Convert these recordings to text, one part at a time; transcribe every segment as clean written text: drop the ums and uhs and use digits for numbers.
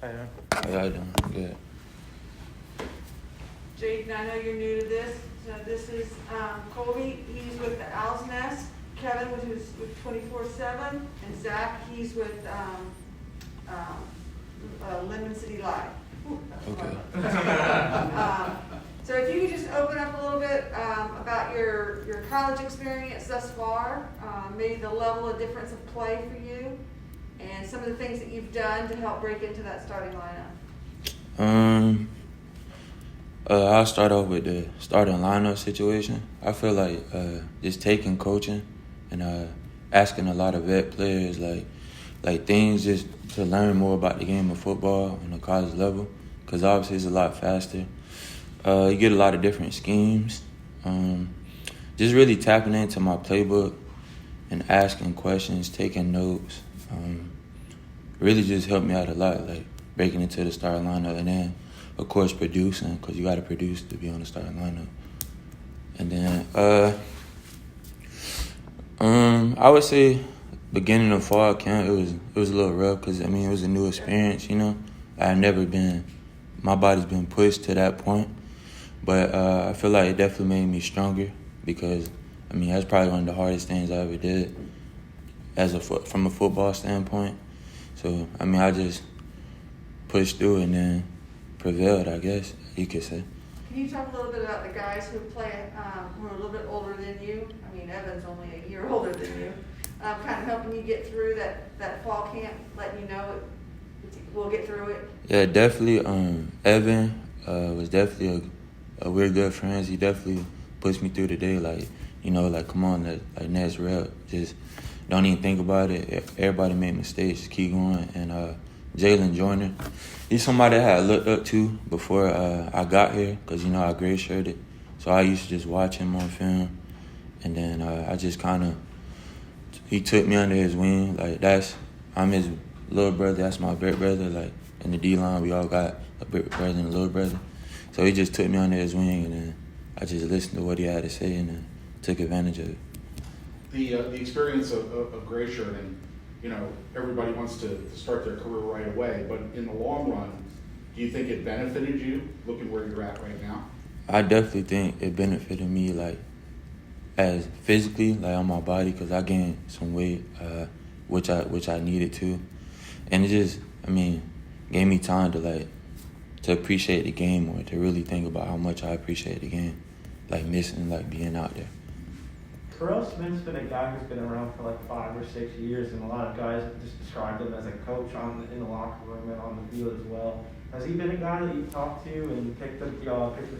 How you doing? How y'all doing? Good. Jaden, I know you're new to this. So this is Colby. He's with the Owl's Nest. Kevin, which is with 24/7, and Zach, he's with Lemon City Live. Ooh, that's Okay. so if you could just open up a little bit about your college experience thus far, maybe the level of difference of play for you, and some of the things that you've done to help break into that starting lineup. I'll start off with the starting lineup situation. I feel like just taking coaching and asking a lot of vet players like things just to learn more about the game of football on the college level, because obviously it's a lot faster. You get a lot of different schemes. Just really tapping into my playbook and asking questions, taking notes. Really just helped me out a lot, like breaking into the starting lineup, and then of course producing, because you got to produce to be on the starting lineup. And then I would say beginning of fall camp, it was a little rough, because I mean it was a new experience, you know. My body's been pushed to that point, but I feel like it definitely made me stronger, because I mean that's probably one of the hardest things I ever did from a football standpoint. So I mean I just pushed through and then prevailed, I guess you could say. Can you talk a little bit about the guys who play, who are a little bit older than you? I mean, Evan's only a year older than you. Kind of helping you get through that fall camp, letting you know we'll get through it. Yeah, definitely. Evan was definitely we're good friends. He definitely pushed me through the day, like, you know, like, come on, like next rep, just don't even think about it. Everybody made mistakes, just keep going. And Jaden Jr, he's somebody I had looked up to before I got here, because, you know, I gray shirted. So I used to just watch him on film. And then I just kind of, he took me under his wing. Like, I'm his little brother. That's my big brother. Like, in the D-line, we all got a big brother and a little brother. So he just took me under his wing, and then I just listened to what he had to say and then took advantage of it. The experience of gray shirting, you know, everybody wants to start their career right away, but in the long run, do you think it benefited you, looking where you're at right now? I definitely think it benefited me, like, as physically, like on my body, because I gained some weight, which I needed to, and it just, I mean, gave me time to appreciate the game more, to really think about how much I appreciate the game, like missing, like being out there. Terrell Smith's been a guy who's been around for like 5 or 6 years, and a lot of guys just described him as a coach in the locker room and on the field as well. Has he been a guy that you've talked to and picked his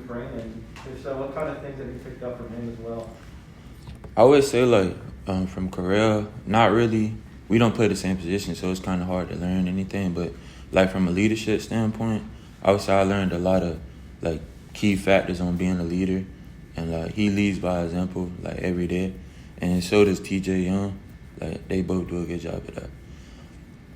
brain? And if so, what kind of things have you picked up from him as well? I would say, like, from Corral, not really. We don't play the same position, so it's kind of hard to learn anything. But, like, from a leadership standpoint, I would say I learned a lot of, like, key factors on being a leader. And, like, he leads by example, like, every day. And so does TJ Young. Like, they both do a good job of that.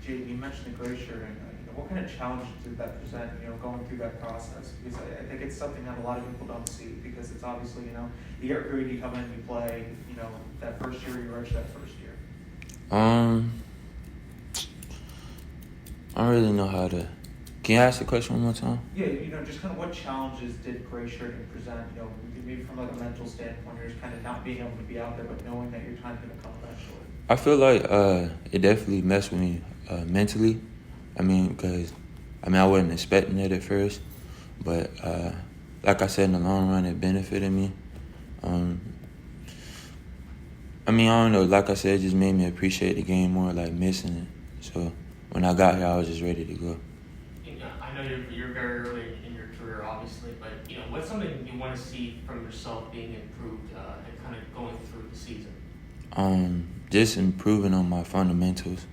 Jaden, you mentioned the gray shirt, and what kind of challenge did that present, going through that process? Because I think it's something that a lot of people don't see, because it's obviously, you get recruited, you come in, you play, that first year, you rush that first year. I don't really know how to. Can you ask the question one more time? Yeah, just kind of what challenges did gray shirting present, maybe from like a mental standpoint, you're just kind of not being able to be out there, but knowing that your time's going to come eventually. I feel like it definitely messed with me mentally. I mean, because I wasn't expecting it at first, but like I said, in the long run, it benefited me. I don't know. Like I said, it just made me appreciate the game more, like missing it. So when I got here, I was just ready to go. I know you're very early in your career, obviously, but what's something you want to see from yourself being improved and kind of going through the season? Just improving on my fundamentals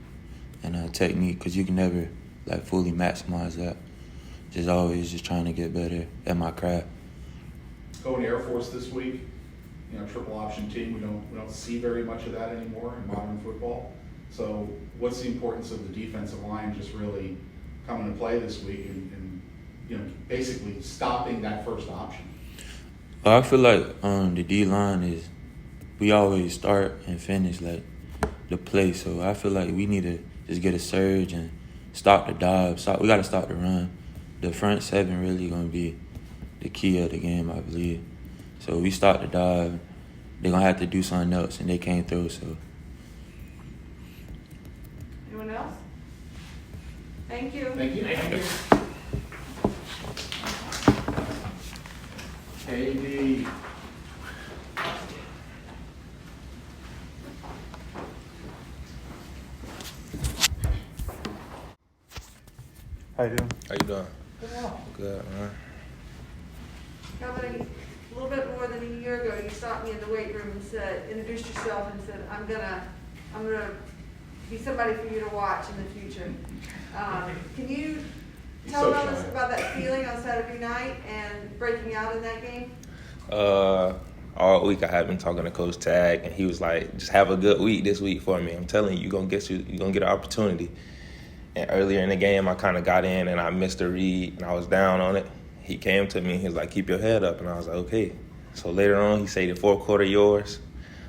and technique, because you can never like fully maximize that. Just always just trying to get better at my craft. Going to Air Force this week, triple option team. We don't see very much of that anymore in modern football. So what's the importance of the defensive line just really coming to play this week and basically stopping that first option? I feel like the D-line is, we always start and finish like the play. So I feel like we need to just get a surge and stop the dive. We got to stop the run. The front seven really going to be the key of the game, I believe. So we start the dive, they're going to have to do something else, and they can't throw, so. Anyone else? Thank you. Thank you. Thank you. KD. How you doing? How you doing? Well, Good, man. Kelvin, a little bit more than a year ago, you stopped me in the weight room and said, introduced yourself and said, I'm gonna be somebody for you to watch in the future. Can you tell So us shy. about that feeling on Saturday night and breaking out in that game? All week I had been talking to Coach Tag, and he was like, "Just have a good week this week for me. I'm telling you, you're gonna get an opportunity." And earlier in the game, I kind of got in and I missed a read, and I was down on it. He came to me, he was like, "Keep your head up," and I was like, "Okay." So later on, he said, "The fourth quarter yours."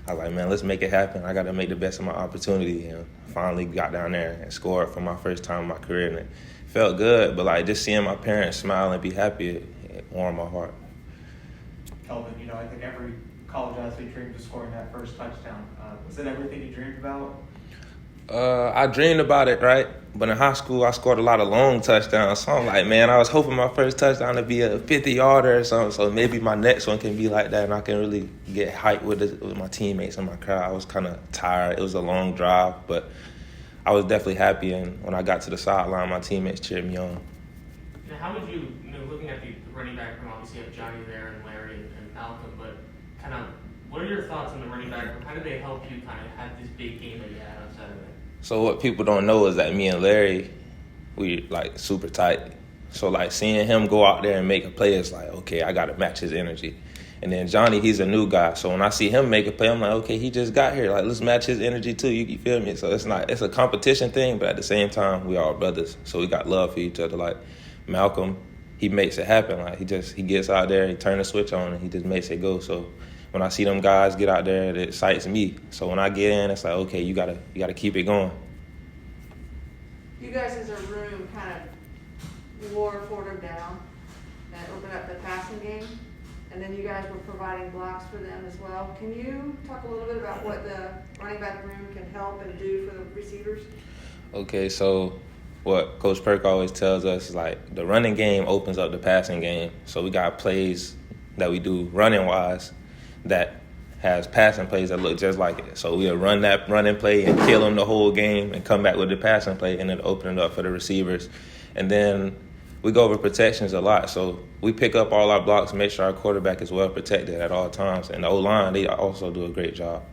I was like, "Man, let's make it happen. I got to make the best of my opportunity." And finally got down there and scored for my first time in my career, and it felt good. But like just seeing my parents smile and be happy, it warmed my heart. Kelvin, I think every college athlete dreams of scoring that first touchdown. Was it everything you dreamed about? I dreamed about it, right? But in high school, I scored a lot of long touchdowns. So I'm like, man, I was hoping my first touchdown to be a 50-yarder or something. So maybe my next one can be like that, and I can really get hyped with my teammates and my crowd. I was kind of tired. It was a long drive, but I was definitely happy. And when I got to the sideline, my teammates cheered me on. Now, how would you, looking at the running back room, obviously you have Johnny there and Larry and Malcolm, but kind of what are your thoughts on the running back room? How did they help you kind of have this big game that you had on Saturday? So what people don't know is that me and Larry, we like super tight. So like seeing him go out there and make a play is like, okay, I got to match his energy. And then Johnny, he's a new guy. So when I see him make a play, I'm like, okay, he just got here. Like, let's match his energy too. You feel me? So it's a competition thing, but at the same time, we all brothers. So we got love for each other. Like Malcolm, he makes it happen. Like he gets out there, he turns the switch on, and he just makes it go. So when I see them guys get out there, it excites me. So when I get in, it's like, okay, you gotta keep it going. You guys as a room kind of wore Fordham down and opened up the passing game, and then you guys were providing blocks for them as well. Can you talk a little bit about what the running back room can help and do for the receivers? Okay, so what Coach Perk always tells us is like the running game opens up the passing game. So we got plays that we do running-wise that has passing plays that look just like it. So we'll run that running play and kill them the whole game and come back with the passing play and then open it up for the receivers. And then we go over protections a lot. So we pick up all our blocks, make sure our quarterback is well protected at all times. And the O-line, they also do a great job.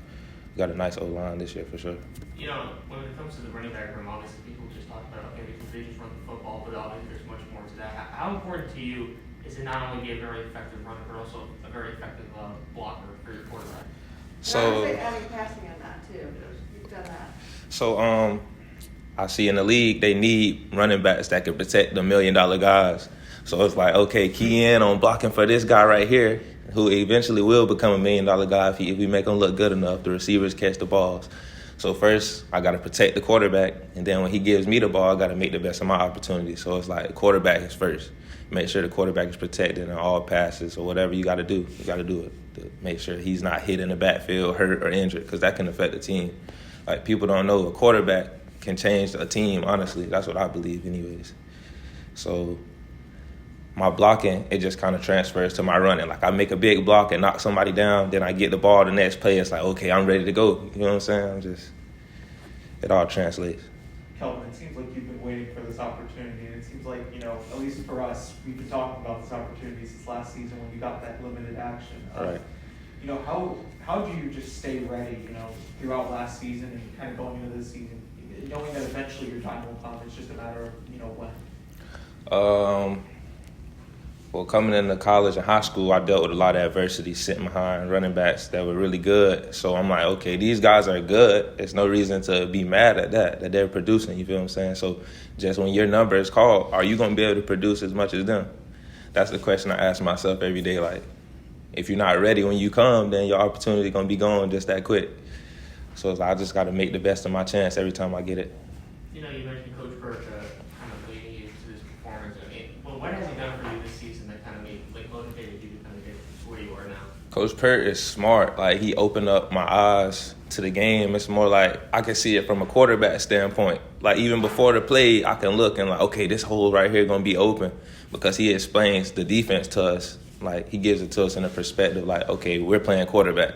We got a nice O-line this year for sure. When it comes to the running back room, obviously people just talk about, okay, they just run the football, but obviously there's much more to that. How important to you is it not only be a very effective runner, but also a very effective blocker for your quarterback? And I would say adding passing in that too. You've done that. So I see in the league they need running backs that can protect the $1 million guys. So it's like, okay, key in on blocking for this guy right here, who eventually will become $1 million guy if we make him look good enough. The receivers catch the balls. So first, I got to protect the quarterback, and then when he gives me the ball, I got to make the best of my opportunity. So it's like quarterback is first. Make sure the quarterback is protected in all passes or whatever you got to do. You got to do it to make sure he's not hit in the backfield, hurt or injured, because that can affect the team. Like people don't know a quarterback can change a team. Honestly, that's what I believe, anyways. So my blocking, it just kind of transfers to my running. Like I make a big block and knock somebody down, then I get the ball the next play. It's like, okay, I'm ready to go. You know what I'm saying? It all translates. Kelvin, it seems like you've been waiting for this opportunity, and it seems like, at least for us, we've been talking about this opportunity since last season when you got that limited action. Right. How do you just stay ready, throughout last season and kind of going into this season, knowing that eventually your time will come? It's just a matter of, when. Well, coming into college and high school, I dealt with a lot of adversity sitting behind running backs that were really good. So I'm like, okay, these guys are good. There's no reason to be mad at that they're producing, you feel what I'm saying? So just when your number is called, are you going to be able to produce as much as them? That's the question I ask myself every day. Like, if you're not ready when you come, then your opportunity is going to be gone just that quick. So I just got to make the best of my chance every time I get it. You mentioned Coach Burke Coach Pert is smart. Like, he opened up my eyes to the game. It's more like I can see it from a quarterback standpoint. Like, even before the play, I can look and like, okay, this hole right here going to be open, because he explains the defense to us. Like, he gives it to us in a perspective like, okay, we're playing quarterback.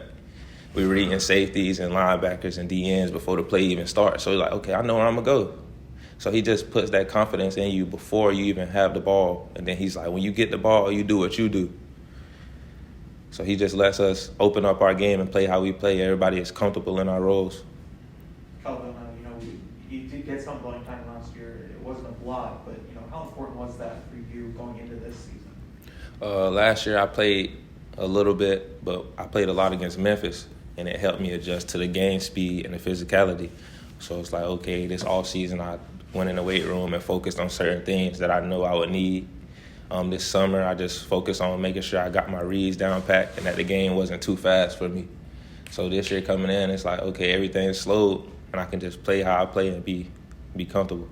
We're reading safeties and linebackers and DNs before the play even starts. So he's like, okay, I know where I'm going to go. So he just puts that confidence in you before you even have the ball. And then he's like, when you get the ball, you do what you do. So he just lets us open up our game and play how we play. Everybody is comfortable in our roles. Kelvin, you did get some playing time last year. It wasn't a lot, but how important was that for you going into this season? Last year I played a little bit, but I played a lot against Memphis, and it helped me adjust to the game speed and the physicality. So it's like, okay, this off season I went in the weight room and focused on certain things that I know I would need. This summer, I just focused on making sure I got my reads down pat and that the game wasn't too fast for me. So this year coming in, it's like, okay, everything's slowed, and I can just play how I play and be comfortable.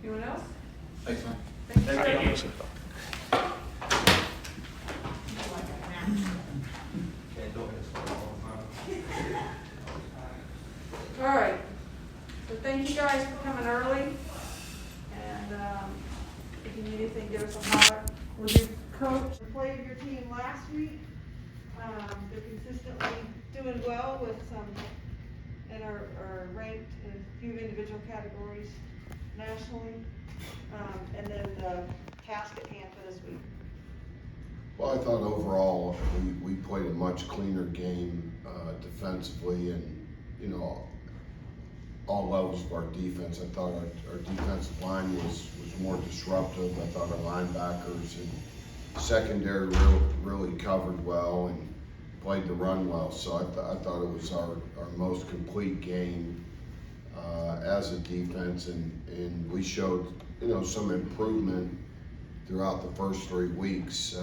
Anyone else? Thanks, man. Thank you. All right. So thank you guys for coming early. And if you need anything, give us a holler. Will you coach the play of your team last week? They're consistently doing well with some, and are ranked in a few individual categories nationally. And then the task at hand for this week. Well, I thought overall we played a much cleaner game defensively, and all levels of our defense. I thought our defensive line was more disruptive. I thought our linebackers and secondary really covered well and played the run well. So I thought it was our most complete game as a defense, and we showed some improvement throughout the first 3 weeks.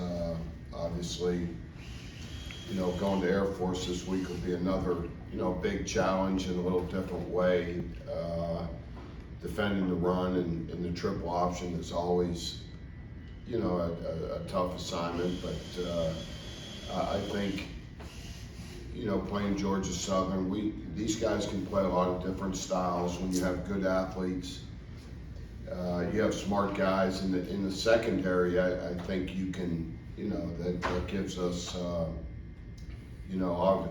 Obviously, going to Air Force this week will be another big challenge in a little different way. Defending the run and the triple option is always a tough assignment, but I think playing Georgia Southern, these guys can play a lot of different styles. When you have good athletes, you have smart guys in the secondary. I think you can that gives us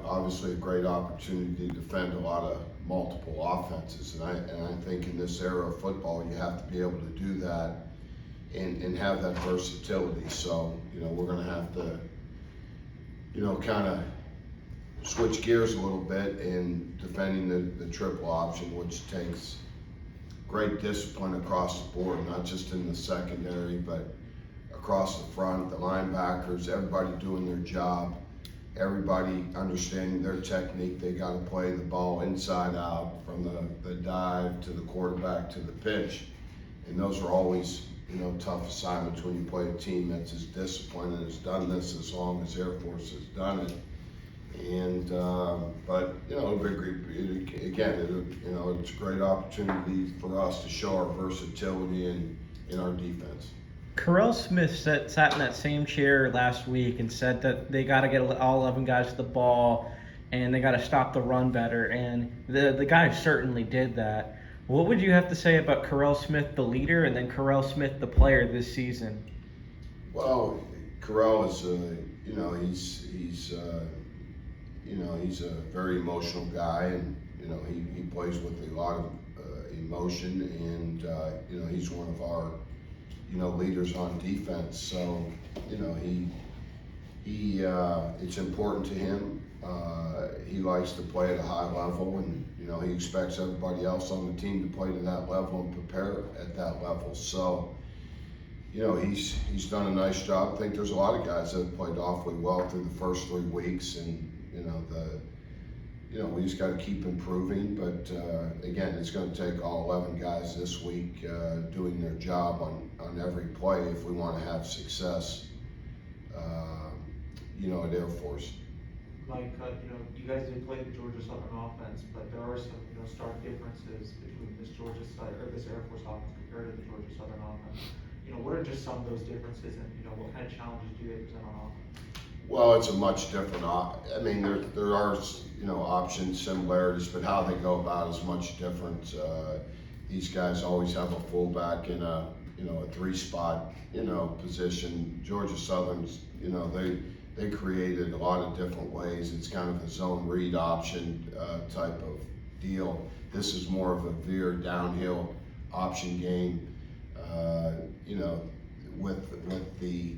obviously a great opportunity to defend a lot of multiple offenses, and I think in this era of football you have to be able to do that and have that versatility. So we're going to have to kind of switch gears a little bit in defending the triple option, which takes great discipline across the board, not just in the secondary, but across the front, the linebackers, everybody doing their job, everybody understanding their technique. They got to play the ball inside out, from the dive to the quarterback to the pitch. And those are always, tough assignments when you play a team that's as disciplined and has done this as long as Air Force has done it. And, but, it's a great opportunity for us to show our versatility in our defense. Carell Smith sat in that same chair last week and said that they got to get all 11 guys the ball and they got to stop the run better. And the guys certainly did that. What would you have to say about Carell Smith, the leader, and then Carell Smith, the player this season? Well, Carell is, he's a very emotional guy, and he plays with a lot of emotion, and he's one of our leaders on defense. So he it's important to him. He likes to play at a high level, and he expects everybody else on the team to play to that level and prepare at that level. So he's done a nice job. I think there's a lot of guys that have played awfully well through the first 3 weeks, and we just got to keep improving. But again, it's going to take all 11 guys this week doing their job on every play if we want to have success, at Air Force. Mike, you guys did play the Georgia Southern offense, but there are some stark differences between this Air Force offense compared to the Georgia Southern offense. What are just some of those differences, and what kind of challenges do they present on offense? Well, it's a much different, I mean, there are, options, similarities, but how they go about is much different. These guys always have a fullback in a 3-spot, position. Georgia Southern's, they created a lot of different ways. It's kind of a zone read option type of deal. This is more of a veer downhill option game, with the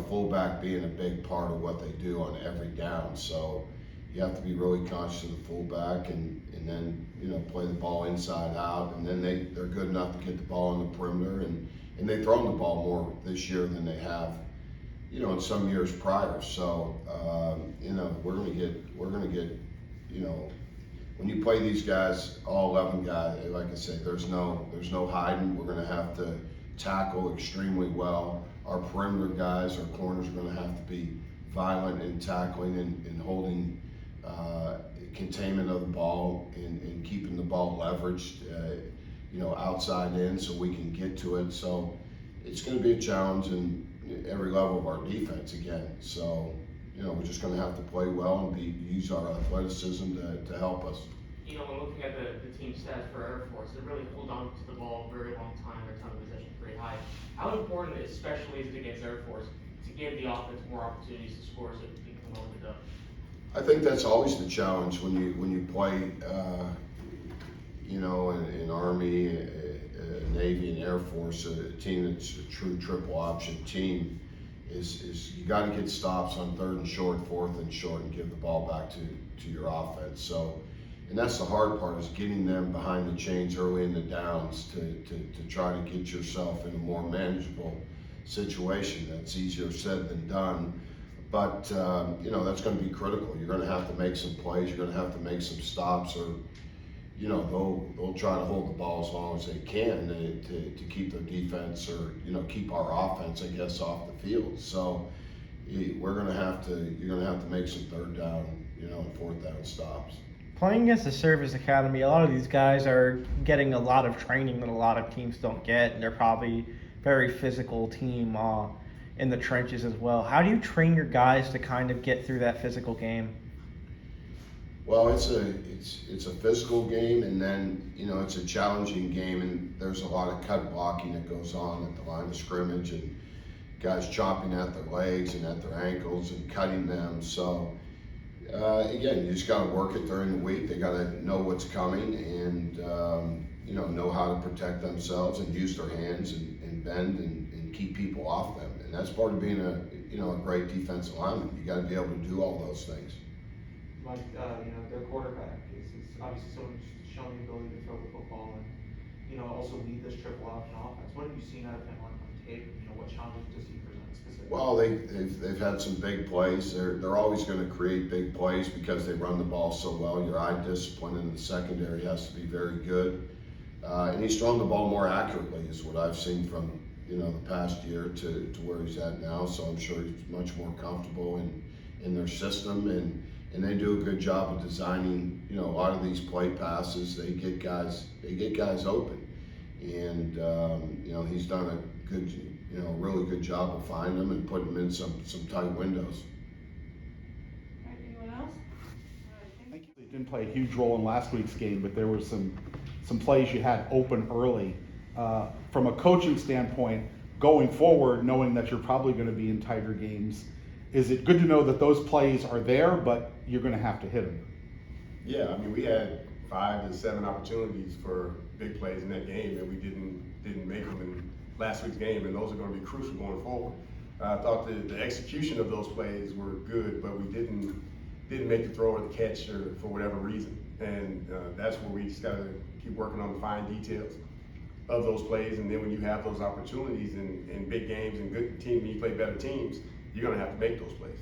fullback being a big part of what they do on every down. So you have to be really conscious of the fullback and then play the ball inside out, and then they're good enough to get the ball on the perimeter, and they've thrown the ball more this year than they have in some years prior. So we're gonna get when you play these guys, all 11 guys, like I said, there's no hiding. We're gonna have to tackle extremely well. Our perimeter guys, our corners are going to have to be violent in tackling and holding containment of the ball and keeping the ball leveraged, outside in so we can get to it. So it's going to be a challenge in every level of our defense again. So, we're just going to have to play well and use our athleticism to help us. When looking at the team stats for Air Force, they really hold on to the ball a very long time. Their time of possession is pretty high. How important, especially as it against Air Force, to give the offense more opportunities to score so they can come over the dub? I think that's always the challenge when you play, in Army, Navy, and Air Force, a team that's a true triple option team. Is you got to get stops on 3rd and short, 4th and short, and give the ball back to your offense. So. And that's the hard part, is getting them behind the chains early in the downs to try to get yourself in a more manageable situation. That's easier said than done, but that's going to be critical. You're going to have to make some plays. You're going to have to make some stops, or they'll try to hold the ball as long as they can to keep their defense, or keep our offense, I guess, off the field. So you're going to have to make some 3rd down, and 4th down stops. Playing against the Service Academy, a lot of these guys are getting a lot of training that a lot of teams don't get, and they're probably very physical team in the trenches as well. How do you train your guys to kind of get through that physical game? Well, it's a physical game, and then it's a challenging game, and there's a lot of cut blocking that goes on at the line of scrimmage, and guys chopping at their legs and at their ankles and cutting them. So. Again, you just got to work it during the week. They got to know what's coming and, know how to protect themselves and use their hands and bend and keep people off them. And that's part of being a great defensive lineman. You got to be able to do all those things. Like, their quarterback is obviously someone who's shown the ability to throw the football and, also lead this triple option offense. What have you seen out of him on tape? What challenges does he present specifically? Well, they've had some big plays. They're always going to create big plays because they run the ball so well. Your eye discipline in the secondary has to be very good. And he's thrown the ball more accurately is what I've seen from, the past year to where he's at now. So I'm sure he's much more comfortable in their system, and they do a good job of designing, a lot of these play passes. They get guys open, and he's done a good, really good job of finding them and putting them in some tight windows. All right, anyone else? I think they didn't play a huge role in last week's game, but there were some plays you had open early. From a coaching standpoint, going forward, knowing that you're probably going to be in tighter games, is it good to know that those plays are there, but you're going to have to hit them? Yeah, I mean, we had 5 to 7 opportunities for big plays in that game, and we didn't make them in last week's game, and those are going to be crucial going forward. I thought the execution of those plays were good, but we didn't make the throw or the catch for whatever reason, and that's where we just got to keep working on the fine details of those plays. And then when you have those opportunities in big games and good teams, when you play better teams, you're going to have to make those plays.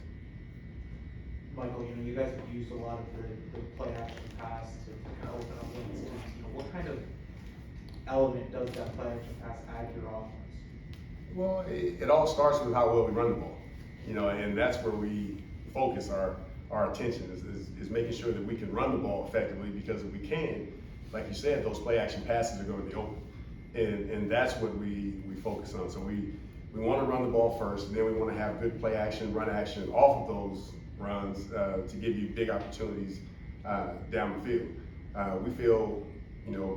Michael, you guys have used a lot of the play action pass to kind of open up lanes. What kind of element does that play action pass add to your offense? Well, it all starts with how well we run the ball, and that's where we focus our attention is making sure that we can run the ball effectively, because if we can, like you said, those play action passes are going to be open, and that's what we focus on. So we We want to run the ball first, and then we want to have good play action, run action off of those runs to give you big opportunities down the field. We feel,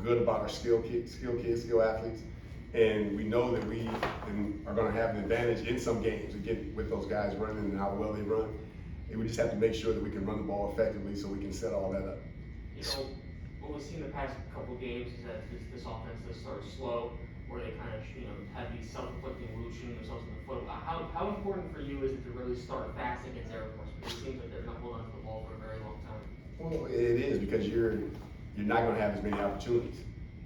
good about our skill kids, skill athletes, and we know that we are going to have an advantage in some games again with those guys running and how well they run. And we just have to make sure that we can run the ball effectively so we can set all that up. What we've seen the past couple games is that this offense does start slow, where they kind of, have these self-inflicting wounds shooting themselves in the foot. How important for you is it to really start fast against Air Force? Because it seems like they're not holding on to the ball for a very long time. Well, it is because you're not going to have as many opportunities.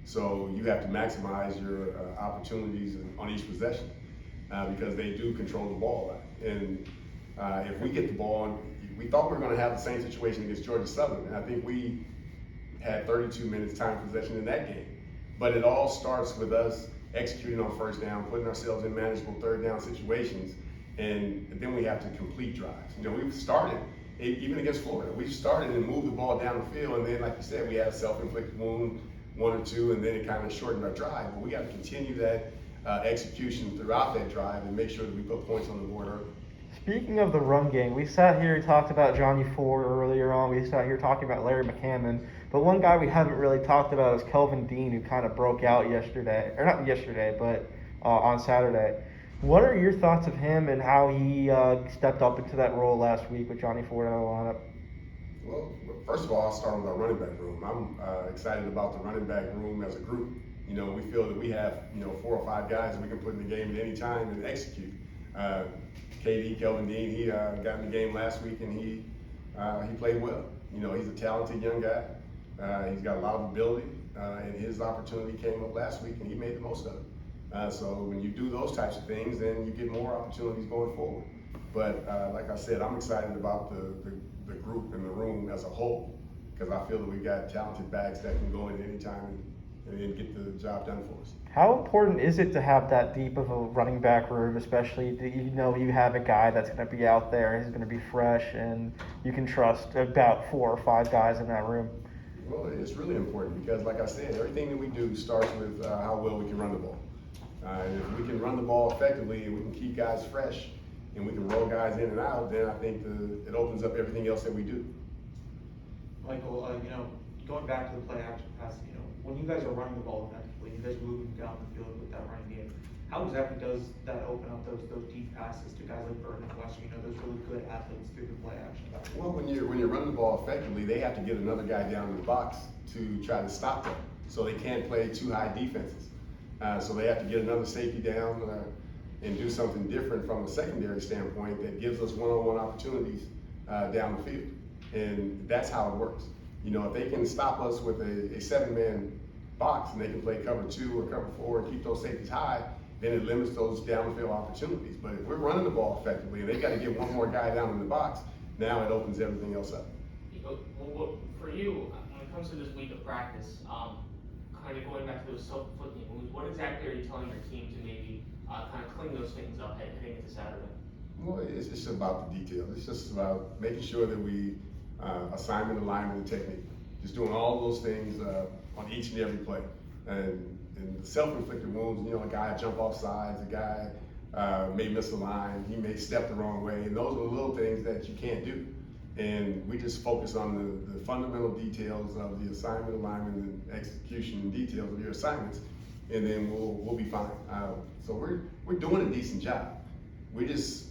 So you have to maximize your opportunities on each possession because they do control the ball. And if we get the ball, we thought we were going to have the same situation against Georgia Southern, and I think we had 32 minutes time possession in that game. But it all starts with us executing on first down, putting ourselves in manageable third down situations, and then we have to complete drives. We've started, even against Florida, we started and moved the ball down the field, and then, like you said, we had a self-inflicted wound, one or two, and then it kind of shortened our drive. But we got to continue that execution throughout that drive and make sure that we put points on the board early. Speaking of the run game, we sat here and talked about Johnny Ford earlier on. We sat here talking about Larry McCammon. But one guy we haven't really talked about is Kelvin Dean, who kind of broke out yesterday. Or not yesterday, but on Saturday. What are your thoughts of him and how he stepped up into that role last week with Johnny Ford out of the lineup? Well, first of all, I'll start with our running back room. I'm excited about the running back room as a group. We feel that we have, 4 or 5 guys that we can put in the game at any time and execute. Kelvin Dean, he got in the game last week and he played well. He's a talented young guy. He's got a lot of ability, and his opportunity came up last week and he made the most of it. So when you do those types of things, then you get more opportunities going forward. But like I said, I'm excited about the group and the room as a whole because I feel that we've got talented backs that can go in any time and get the job done for us. How important is it to have that deep of a running back room, especially you have a guy that's going to be out there, he's going to be fresh, and you can trust about 4 or 5 guys in that room? Well, it's really important because, like I said, everything that we do starts with how well we can run the ball. And if we can run the ball effectively and we can keep guys fresh and we can roll guys in and out, then I think it opens up everything else that we do. Michael, going back to the play action pass, when you guys are running the ball effectively, you guys moving down the field with that running game, how exactly does that open up those deep passes to guys like Burton and Western, those really good athletes through the play action? Well, when you're running the ball effectively, they have to get another guy down in the box to try to stop them, so they can't play too high defenses. So they have to get another safety down and do something different from a secondary standpoint that gives us one-on-one opportunities down the field, and that's how it works. If they can stop us with a 7-man box and they can play cover 2 or cover 4 and keep those safeties high, then it limits those downfield opportunities. But if we're running the ball effectively and they got to get one more guy down in the box, now it opens everything else up. For you, when it comes to this week of practice, kind of going back to those self-inflicting wounds, what exactly are you telling your team to maybe kind of clean those things up heading into Saturday? Well, it's just about the details. It's just about making sure that we assignment, alignment, and technique. Just doing all those things on each and every play. And the self-inflicted wounds, a guy jump off sides, a guy may miss a line, he may step the wrong way, and those are the little things that you can't do. And we just focus on the fundamental details of the assignment, alignment, and execution and details of your assignments, and then we'll be fine. So we're doing a decent job. We just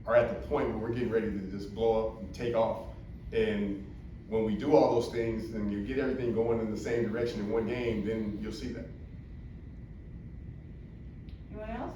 are at the point where we're getting ready to just blow up and take off. And when we do all those things and you get everything going in the same direction in one game, then you'll see that. Anyone else?